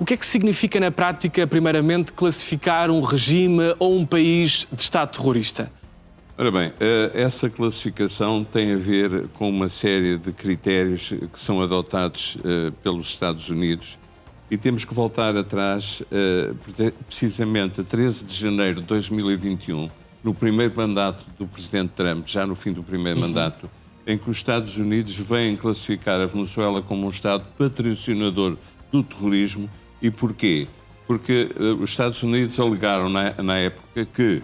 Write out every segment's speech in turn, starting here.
que é que significa na prática, primeiramente, classificar um regime ou um país de Estado terrorista? Ora bem, essa classificação tem a ver com uma série de critérios que são adotados pelos Estados Unidos e temos que voltar atrás, precisamente a 13 de janeiro de 2021, no primeiro mandato do Presidente Trump, já no fim do primeiro mandato, em que os Estados Unidos vêm classificar a Venezuela como um Estado patrocinador do terrorismo. E porquê? Porque os Estados Unidos alegaram na época que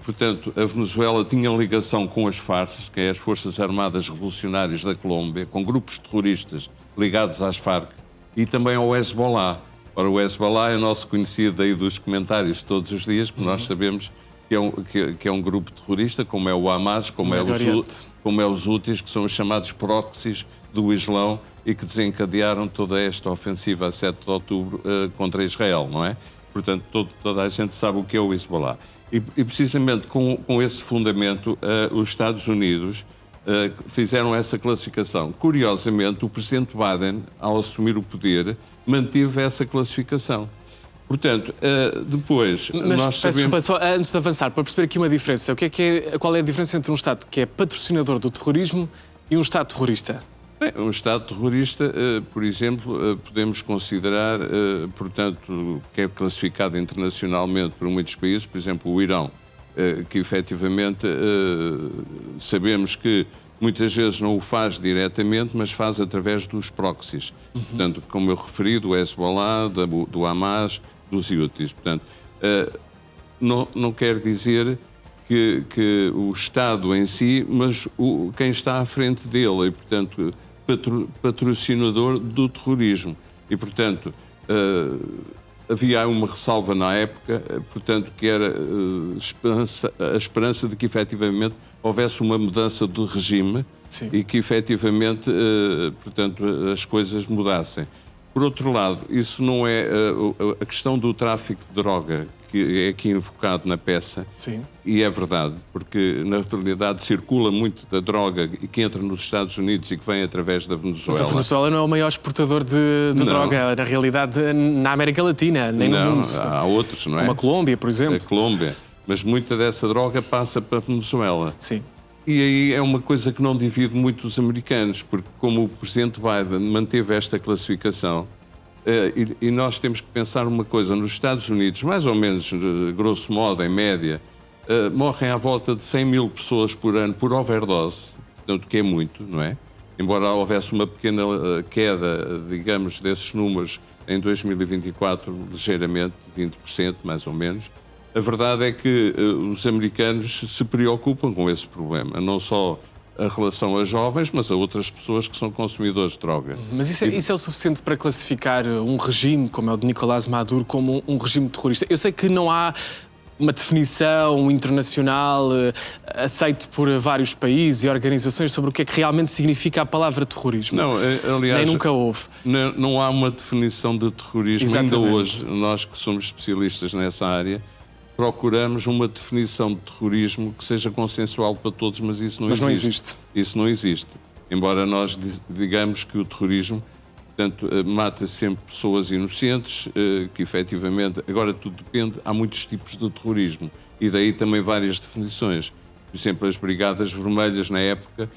portanto, a Venezuela tinha ligação com as FARC, que é as Forças Armadas Revolucionárias da Colômbia, com grupos terroristas ligados às FARC, e também ao Hezbollah. Ora, o Hezbollah é nosso conhecido aí dos comentários todos os dias, porque nós sabemos que é um grupo terrorista, como é o Hamas, como é os Houthis, que são os chamados proxies do Islão e que desencadearam toda esta ofensiva a 7 de outubro contra Israel, não é? Portanto, toda a gente sabe o que é o Hezbollah. E precisamente com esse fundamento, os Estados Unidos fizeram essa classificação. Curiosamente, o presidente Biden, ao assumir o poder, manteve essa classificação. Portanto, depois nós sabemos... Desculpa, só antes de avançar, para perceber aqui uma diferença, qual é a diferença entre um Estado que é patrocinador do terrorismo e um Estado terrorista? Bem, um Estado terrorista, por exemplo, podemos considerar, portanto, que é classificado internacionalmente por muitos países, por exemplo, o Irão, que efetivamente sabemos que muitas vezes não o faz diretamente, mas faz através dos proxies. Portanto, como eu referi, do Hezbollah, do Hamas, dos Houthis. Portanto, não quer dizer que o Estado em si, mas quem está à frente dele, e, portanto, patrocinador do terrorismo. E, portanto, havia uma ressalva na época, portanto, que era a esperança de que efetivamente houvesse uma mudança do regime. Sim. E que efetivamente, portanto, as coisas mudassem. Por outro lado, isso não é a questão do tráfico de droga que é aqui invocado na peça. Sim. E é verdade, porque na realidade circula muito da droga que entra nos Estados Unidos e que vem através da Venezuela. Mas a Venezuela não é o maior exportador de droga, na realidade, na América Latina, nem no mundo. Há outros, não é? Como a Colômbia, por exemplo. A Colômbia. Mas muita dessa droga passa para a Venezuela. Sim. E aí é uma coisa que não divide muito os americanos, porque como o presidente Biden manteve esta classificação, e nós temos que pensar uma coisa, nos Estados Unidos, mais ou menos, grosso modo, em média, morrem à volta de 100 mil pessoas por ano por overdose, portanto, que é muito, não é? Embora houvesse uma pequena queda, digamos, desses números em 2024, ligeiramente, 20%, mais ou menos, a verdade é que os americanos se preocupam com esse problema, não só a relação a jovens, mas a outras pessoas que são consumidores de droga. Mas isso é o suficiente para classificar um regime, como é o de Nicolás Maduro, como um regime terrorista? Eu sei que não há uma definição internacional aceita por vários países e organizações sobre o que é que realmente significa a palavra terrorismo. Não, aliás, nem nunca houve. Não há uma definição de terrorismo. Exatamente. Ainda hoje, nós que somos especialistas nessa área, procuramos uma definição de terrorismo que seja consensual para todos, mas isso não existe. Isso não existe. Embora nós digamos que o terrorismo, portanto, mata sempre pessoas inocentes, que efetivamente... Agora, tudo depende, há muitos tipos de terrorismo e daí também várias definições. Por exemplo, as Brigadas Vermelhas, na época,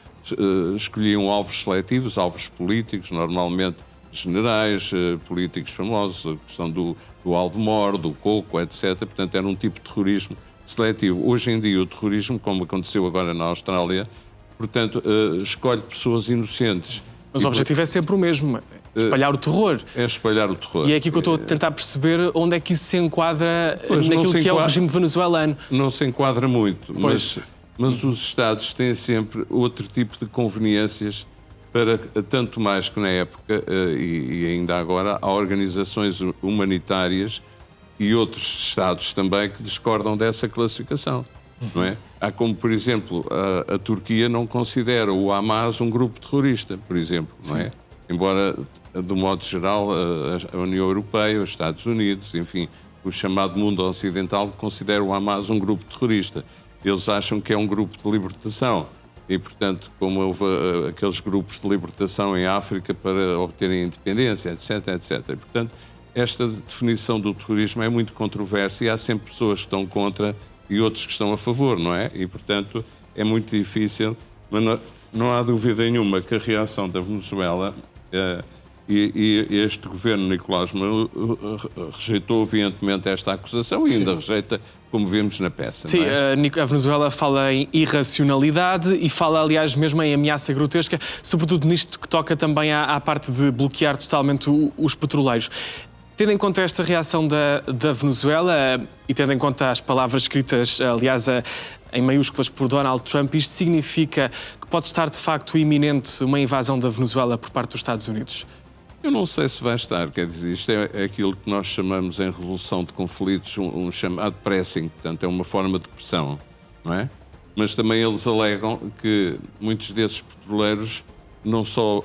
escolhiam alvos seletivos, alvos políticos, normalmente generais, políticos famosos, a questão do Aldemor, do Coco, etc. Portanto, era um tipo de terrorismo seletivo. Hoje em dia, o terrorismo, como aconteceu agora na Austrália, portanto, escolhe pessoas inocentes. Mas o objetivo é sempre o mesmo, espalhar o terror. É espalhar o terror. E é aqui que eu estou a tentar perceber onde é que isso se enquadra naquilo que é o regime venezuelano. Não se enquadra muito, mas os Estados têm sempre outro tipo de conveniências para, tanto mais que na época, e ainda agora, há organizações humanitárias e outros Estados também que discordam dessa classificação, não é? Há como, por exemplo, a Turquia não considera o Hamas um grupo terrorista, por exemplo, não é? Embora, do modo geral, a União Europeia, os Estados Unidos, enfim, o chamado mundo ocidental considera o Hamas um grupo terrorista. Eles acham que é um grupo de libertação. E, portanto, como houve aqueles grupos de libertação em África para obterem independência, etc, etc. E, portanto, esta definição do terrorismo é muito controversa e há sempre pessoas que estão contra e outros que estão a favor, não é? E, portanto, é muito difícil, mas não há dúvida nenhuma que a reação da Venezuela e este governo Nicolás Maduro rejeitou veementemente esta acusação e ainda rejeita, como vimos na peça. Sim, não é? a Venezuela fala em irracionalidade e fala, aliás, mesmo em ameaça grotesca, sobretudo nisto que toca também à parte de bloquear totalmente os petroleiros. Tendo em conta esta reação da Venezuela e tendo em conta as palavras escritas, aliás, em maiúsculas por Donald Trump, isto significa que pode estar, de facto, iminente uma invasão da Venezuela por parte dos Estados Unidos? Eu não sei se vai estar, quer dizer, isto é aquilo que nós chamamos em resolução de conflitos um chamado pressing, portanto é uma forma de pressão, não é? Mas também eles alegam que muitos desses petroleiros não são,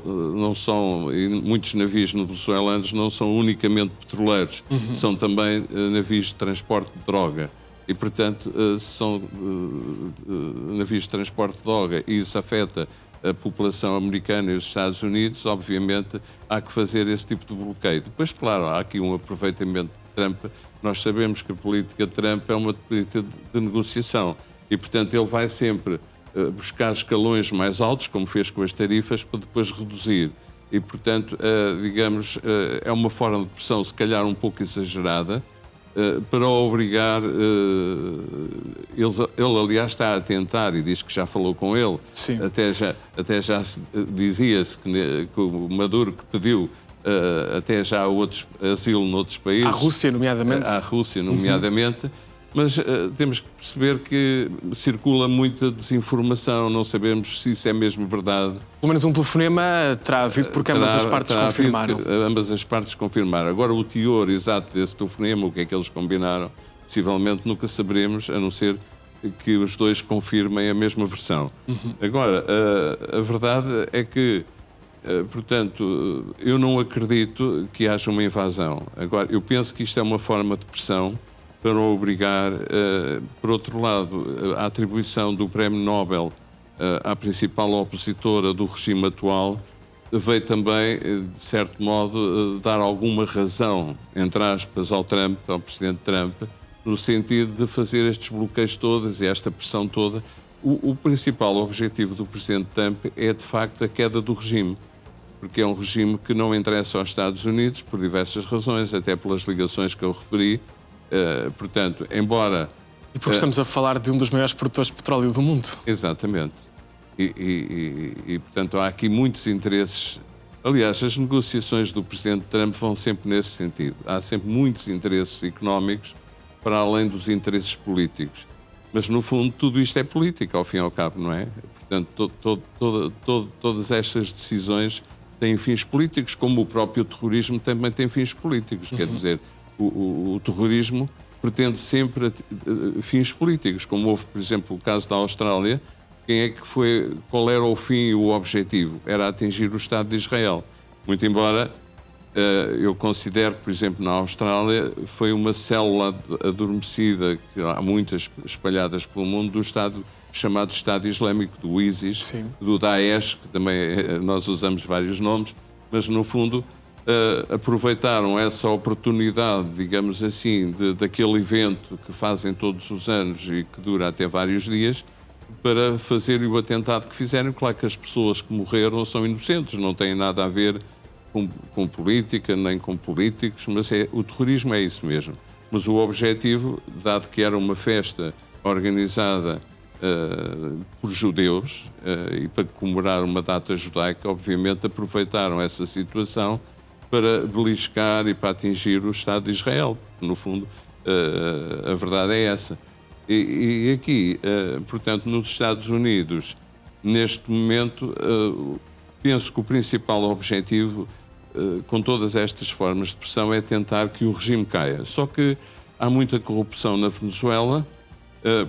e muitos navios venezuelanos não são unicamente petroleiros, são também navios de transporte de droga. E, portanto, são navios de transporte de droga e isso afeta a população americana e os Estados Unidos, obviamente, há que fazer esse tipo de bloqueio. Depois, claro, há aqui um aproveitamento de Trump. Nós sabemos que a política de Trump é uma política de negociação e, portanto, ele vai sempre buscar escalões mais altos, como fez com as tarifas, para depois reduzir. E, portanto, digamos, é uma forma de pressão, se calhar um pouco exagerada, para obrigar, ele aliás está a tentar e diz que já falou com ele. Sim. Até já dizia-se que o Maduro que pediu até já outros asilo noutros países. À Rússia, nomeadamente. À Rússia, nomeadamente. Mas temos que perceber que circula muita desinformação, não sabemos se isso é mesmo verdade. Pelo menos um telefonema terá havido, porque ambas as partes confirmaram. Ambas as partes confirmaram. Agora, o teor exato desse telefonema, o que é que eles combinaram, possivelmente nunca saberemos, a não ser que os dois confirmem a mesma versão. Agora, a verdade é que, portanto, eu não acredito que haja uma invasão. Agora, eu penso que isto é uma forma de pressão para obrigar, por outro lado, a atribuição do Prémio Nobel à principal opositora do regime atual veio também, de certo modo, dar alguma razão, entre aspas, ao presidente Trump, no sentido de fazer estes bloqueios todos e esta pressão toda. O principal objetivo do presidente Trump é, de facto, a queda do regime, porque é um regime que não interessa aos Estados Unidos, por diversas razões, até pelas ligações que eu referi. Portanto, embora... E porque estamos a falar de um dos maiores produtores de petróleo do mundo. Exatamente. Portanto, há aqui muitos interesses. Aliás, as negociações do presidente Trump vão sempre nesse sentido. Há sempre muitos interesses económicos para além dos interesses políticos. Mas, no fundo, tudo isto é política, ao fim e ao cabo, não é? Portanto, todas estas decisões têm fins políticos, como o próprio terrorismo também tem fins políticos. Quer dizer, o terrorismo pretende sempre fins políticos, como houve, por exemplo, o caso da Austrália. Qual era o fim e o objetivo? Era atingir o Estado de Israel. Muito embora eu considero que, por exemplo, na Austrália foi uma célula adormecida, que há muitas espalhadas pelo mundo, do Estado chamado Estado Islâmico, do ISIS, Sim. do Daesh, que também nós usamos vários nomes, mas no fundo aproveitaram essa oportunidade, digamos assim, daquele evento que fazem todos os anos e que dura até vários dias, para fazer o atentado que fizeram. Claro que as pessoas que morreram são inocentes, não têm nada a ver com política, nem com políticos, mas o terrorismo é isso mesmo. Mas o objetivo, dado que era uma festa organizada por judeus e para comemorar uma data judaica, obviamente aproveitaram essa situação para beliscar e para atingir o Estado de Israel. No fundo, a verdade é essa. E aqui, portanto, nos Estados Unidos, neste momento, penso que o principal objetivo, com todas estas formas de pressão, é tentar que o regime caia. Só que há muita corrupção na Venezuela,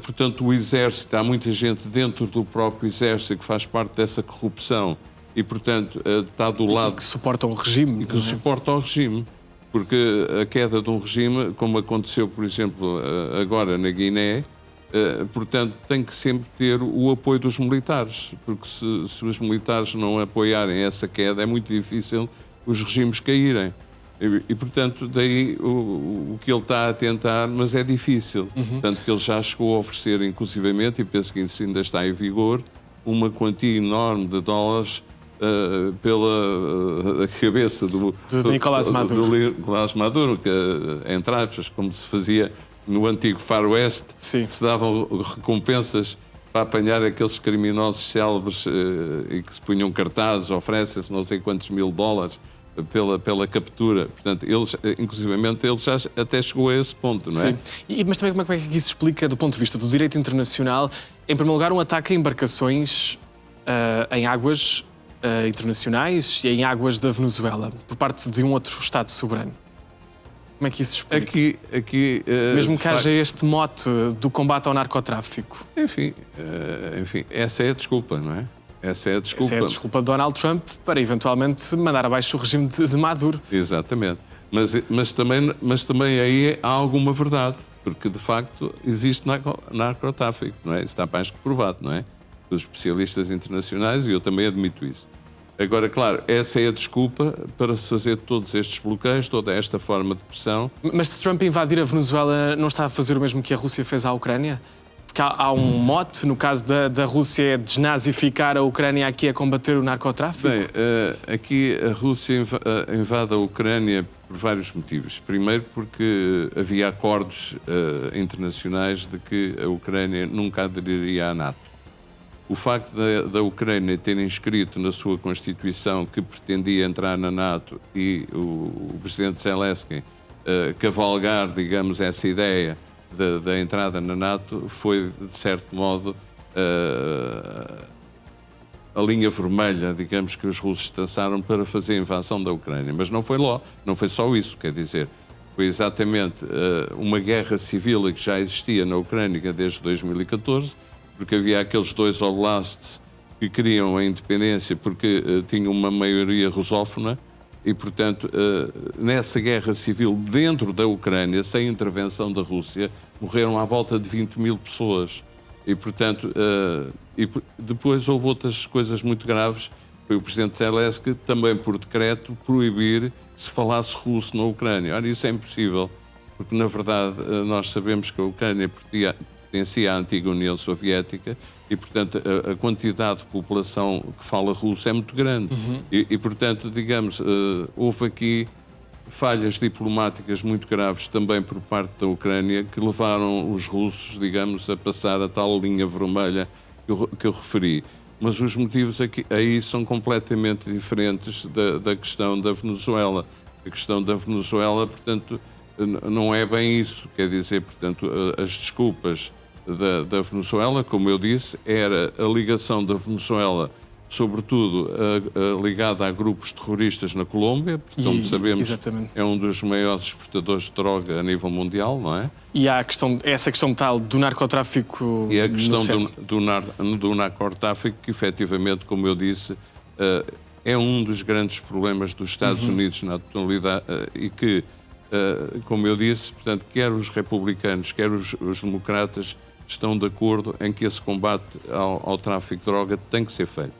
portanto, o exército, há muita gente dentro do próprio exército que faz parte dessa corrupção e, portanto, está do lado... E que suporta o regime. E que suporta o regime. Porque a queda de um regime, como aconteceu, por exemplo, agora na Guiné, portanto, tem que sempre ter o apoio dos militares. Porque se os militares não apoiarem essa queda, é muito difícil os regimes caírem. E, portanto, daí o que ele está a tentar, mas é difícil. Tanto que ele já chegou a oferecer, inclusivamente, e penso que isso ainda está em vigor, uma quantia enorme de dólares pela cabeça do Nicolás Maduro. do Nicolás Maduro, que, entre aspas, como se fazia no antigo Far West, Sim. se davam recompensas para apanhar aqueles criminosos célebres e que se punham cartazes, oferecem-se não sei quantos mil dólares pela captura. Portanto, eles, inclusivamente, ele já até chegou a esse ponto, não é? Sim. Mas também como é que isso se explica do ponto de vista do direito internacional? Em primeiro lugar, um ataque a embarcações em águas internacionais e em águas da Venezuela, por parte de um outro Estado soberano. Como é que isso se explica? Aqui Mesmo que haja este mote do combate ao narcotráfico. Enfim, essa é a desculpa, não é? Essa é a desculpa. Essa é a desculpa de Donald Trump para eventualmente mandar abaixo o regime de Maduro. Exatamente. Mas também aí há alguma verdade, porque de facto existe narcotráfico, não é? Isso está mais que provado, não é? Dos especialistas internacionais, e eu também admito isso. Agora, claro, essa é a desculpa para se fazer todos estes bloqueios, toda esta forma de pressão. Mas se Trump invadir a Venezuela, não está a fazer o mesmo que a Rússia fez à Ucrânia? Porque há um mote, no caso da Rússia, é desnazificar a Ucrânia aqui a combater o narcotráfico? Bem, aqui a Rússia invade a Ucrânia por vários motivos. Primeiro porque havia acordos internacionais de que a Ucrânia nunca aderiria à NATO. O facto da Ucrânia ter inscrito na sua Constituição que pretendia entrar na NATO e o presidente Zelensky cavalgar, digamos, essa ideia da entrada na NATO foi, de certo modo, a linha vermelha, digamos, que os russos traçaram para fazer a invasão da Ucrânia. Mas não foi só isso, quer dizer, foi exatamente uma guerra civil que já existia na Ucrânia desde 2014, porque havia aqueles dois oblasts que queriam a independência porque tinham uma maioria rusófona e, portanto, nessa guerra civil dentro da Ucrânia, sem intervenção da Rússia, morreram à volta de 20 mil pessoas. E, portanto, depois houve outras coisas muito graves. Foi o presidente Zelensky, também por decreto, proibir que se falasse russo na Ucrânia. Ora, isso é impossível, porque, na verdade, nós sabemos que a Ucrânia pertencia à antiga União Soviética e, portanto, a quantidade de população que fala russo é muito grande. E portanto, digamos, houve aqui falhas diplomáticas muito graves também por parte da Ucrânia que levaram os russos, digamos, a passar a tal linha vermelha que eu referi. Mas os motivos aqui, aí são completamente diferentes da questão da Venezuela. A questão da Venezuela, portanto, não é bem isso. Quer dizer, portanto, as desculpas da Venezuela, como eu disse, era a ligação da Venezuela, sobretudo ligada a grupos terroristas na Colômbia, porque, como sabemos, exatamente, é um dos maiores exportadores de droga a nível mundial, não é? E há essa questão tal do narcotráfico. E a questão do narcotráfico, que efetivamente, como eu disse, é um dos grandes problemas dos Estados Unidos na atualidade e que, como eu disse, portanto, quer os republicanos, quer os democratas estão de acordo em que esse combate ao tráfico de droga tem que ser feito.